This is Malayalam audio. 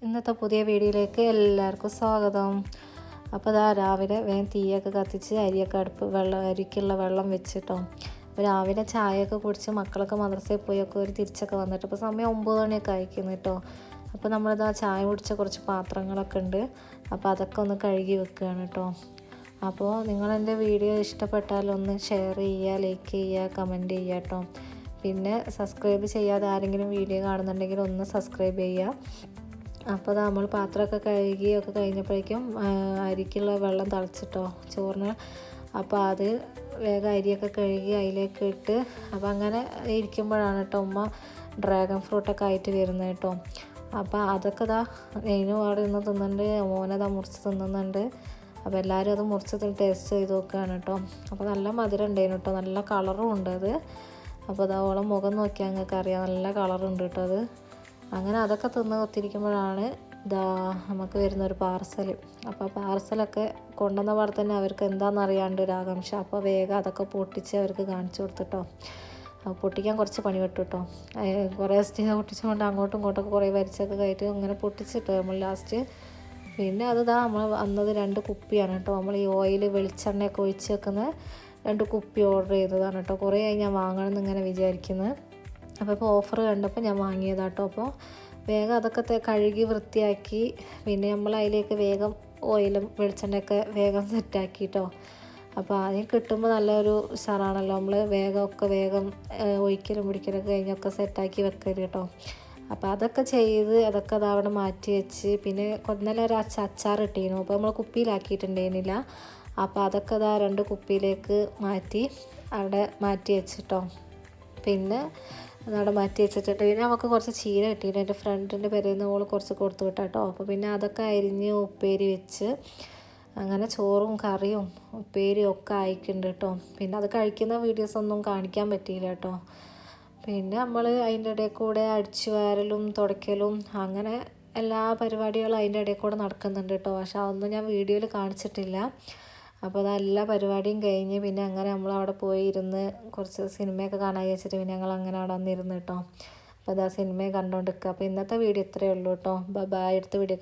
ഇന്നത്തെ പുതിയ വീഡിയോയിലേക്ക് എല്ലാവർക്കും സ്വാഗതം. അപ്പോൾ ഇതാ രാവിലെ വേഗം തീയൊക്കെ കത്തിച്ച് അരിയൊക്കെ അരിക്കുള്ള വെള്ളം വെച്ചിട്ടോ. അപ്പോൾ രാവിലെ ചായയൊക്കെ കുടിച്ച് മക്കളൊക്കെ മദ്രസയിൽ പോയൊക്കെ ഒരു തിരിച്ചൊക്കെ വന്നിട്ട് ഇപ്പോൾ സമയം 9 മണിയൊക്കെ അയക്കുന്നു കേട്ടോ. അപ്പോൾ നമ്മളിതാ ചായ കുടിച്ച കുറച്ച് പാത്രങ്ങളൊക്കെ ഉണ്ട്, അപ്പോൾ അതൊക്കെ ഒന്ന് കഴുകി വെക്കുകയാണ് കേട്ടോ. അപ്പോൾ നിങ്ങളെൻ്റെ വീഡിയോ ഇഷ്ടപ്പെട്ടാൽ ഒന്ന് ഷെയർ ചെയ്യുക, ലൈക്ക് ചെയ്യുക, കമൻറ്റ് ചെയ്യുക കേട്ടോ. പിന്നെ സബ്സ്ക്രൈബ് ചെയ്യാതെ ആരെങ്കിലും വീഡിയോ കാണുന്നുണ്ടെങ്കിൽ ഒന്ന് സബ്സ്ക്രൈബ് ചെയ്യുക. അപ്പോൾ നമ്മൾ പാത്രമൊക്കെ കഴുകിയൊക്കെ കഴിഞ്ഞപ്പോഴേക്കും അരിക്കുള്ള വെള്ളം തിളച്ചിട്ടോ ചോറിന്. അപ്പോൾ അത് വേഗം അരിയൊക്കെ കഴുകി അതിലേക്ക് ഇട്ട് അപ്പോൾ അങ്ങനെ ഇരിക്കുമ്പോഴാണ് കേട്ടോ ഉമ്മ ഡ്രാഗൺ ഫ്രൂട്ടൊക്കെ ആയിട്ട് വരുന്നത് കേട്ടോ. അപ്പോൾ അതൊക്കെ ഇതാ നെയ്നും അവിടെ നിന്ന് തിന്നുന്നുണ്ട്, മോനതാ മുറിച്ച് തിന്നുന്നുണ്ട്. അപ്പോൾ എല്ലാവരും അത് മുറിച്ച് ടേസ്റ്റ് ചെയ്ത് നോക്കുകയാണ് കേട്ടോ. അപ്പോൾ നല്ല മധുരം ഉണ്ടായിരുന്നു കേട്ടോ, നല്ല കളറും ഉണ്ട് അത്. അപ്പോൾ അതാ ഓളം മുഖം നോക്കിയാൽ നിങ്ങൾക്ക് അറിയാം, നല്ല കളറുണ്ട് കേട്ടോ അത്. അങ്ങനെ അതൊക്കെ തിന്ന് ഒത്തിരിക്കുമ്പോഴാണ് ഇതാ നമുക്ക് വരുന്നൊരു പാർസൽ. അപ്പോൾ പാർസലൊക്കെ കൊണ്ടുവന്ന പാടെ തന്നെ അവർക്ക് എന്താണെന്ന് അറിയാണ്ട് ഒരു ആകാംക്ഷ. അപ്പോൾ വേഗം അതൊക്കെ പൊട്ടിച്ച് അവർക്ക് കാണിച്ചു കൊടുത്തിട്ടോ. പൊട്ടിക്കാൻ കുറച്ച് പണി പെട്ടു കേട്ടോ. കുറേ സ്റ്റീൽ പൊട്ടിച്ചുകൊണ്ട് അങ്ങോട്ടും ഇങ്ങോട്ടൊക്കെ കുറേ വരിച്ചൊക്കെ കയറ്റി ഇങ്ങനെ പൊട്ടിച്ചിട്ടോ നമ്മൾ ലാസ്റ്റ്. പിന്നെ അതിതാ നമ്മൾ വന്നത് 2 കുപ്പിയാണ് കേട്ടോ. നമ്മൾ ഈ ഓയിൽ വെളിച്ചെണ്ണയൊക്കെ ഒഴിച്ച് വെക്കുന്ന 2 കുപ്പി ഓർഡർ ചെയ്തതാണ് കേട്ടോ. കുറേ ആയി ഞാൻ വാങ്ങണമെന്ന് ഇങ്ങനെ വിചാരിക്കുന്നത്. അപ്പോൾ ഇപ്പോൾ ഓഫർ കണ്ടപ്പോൾ ഞാൻ വാങ്ങിയതാട്ടോ. അപ്പോൾ വേഗം അതൊക്കെ കഴുകി വൃത്തിയാക്കി പിന്നെ നമ്മൾ അതിലേക്ക് വേഗം ഓയിലും വെളിച്ചെണ്ണയൊക്കെ വേഗം സെറ്റാക്കിട്ടോ. അപ്പോൾ ആദ്യം കിട്ടുമ്പോൾ നല്ലൊരു ഉഷാറാണല്ലോ, നമ്മൾ വേഗം ഒഴിക്കലും പിടിക്കലൊക്കെ കഴിഞ്ഞൊക്കെ സെറ്റാക്കി വെക്കരുത് കേട്ടോ. അപ്പോൾ അതൊക്കെ ചെയ്ത് അതൊക്കെ അതവിടെ മാറ്റി വെച്ച് പിന്നെ ഇന്നലെ ഒരു അച്ചാർ ഇട്ടിരുന്നു. അപ്പോൾ നമ്മൾ കുപ്പിയിലാക്കിയിട്ടുണ്ടായിരുന്നില്ല. അപ്പോൾ അതൊക്കെ അതാ 2 കുപ്പിയിലേക്ക് മാറ്റി അവിടെ മാറ്റി വെച്ചിട്ടോ. പിന്നെ അതവിടെ മാറ്റി വെച്ചിട്ടുണ്ട്. പിന്നെ നമുക്ക് കുറച്ച് ചീര കിട്ടിയിട്ട് എൻ്റെ ഫ്രണ്ടിൻ്റെ പേരിൽ നിന്ന് ഓൾ കുറച്ച് കൊടുത്തു വിട്ടോ. അപ്പോൾ പിന്നെ അതൊക്കെ അരിഞ്ഞ് ഉപ്പേരി വെച്ച് അങ്ങനെ ചോറും കറിയും ഉപ്പേരിയും ഒക്കെ ആയിക്കുന്നുണ്ട് കേട്ടോ. പിന്നെ അത് കഴിക്കുന്ന വീഡിയോസൊന്നും കാണിക്കാൻ പറ്റിയില്ല കേട്ടോ. പിന്നെ നമ്മൾ അതിൻ്റെ ഇടയിൽ കൂടെ അടിച്ചു വാരലും തുടയ്ക്കലും അങ്ങനെ എല്ലാ പരിപാടികളും അതിൻ്റെ ഇടയിൽ കൂടെ നടക്കുന്നുണ്ട് കേട്ടോ. പക്ഷെ അതൊന്നും ഞാൻ വീഡിയോയിൽ കാണിച്ചിട്ടില്ല. അപ്പോൾ അതെല്ലാ പരിപാടിയും കഴിഞ്ഞ് പിന്നെ അങ്ങനെ നമ്മളവിടെ പോയി ഇരുന്ന് കുറച്ച് സിനിമയൊക്കെ കാണാൻ വെച്ചിട്ട് പിന്നെ ഞങ്ങൾ അങ്ങനെ അവിടെ വന്നിരുന്നു കേട്ടോ. അപ്പോൾ അതാ സിനിമയെ കണ്ടുകൊണ്ടിരിക്കുക. അപ്പോൾ ഇന്നത്തെ വീഡിയോ ഇത്രയേ ഉള്ളൂ കേട്ടോ. ബൈ, അടുത്ത വീഡിയോ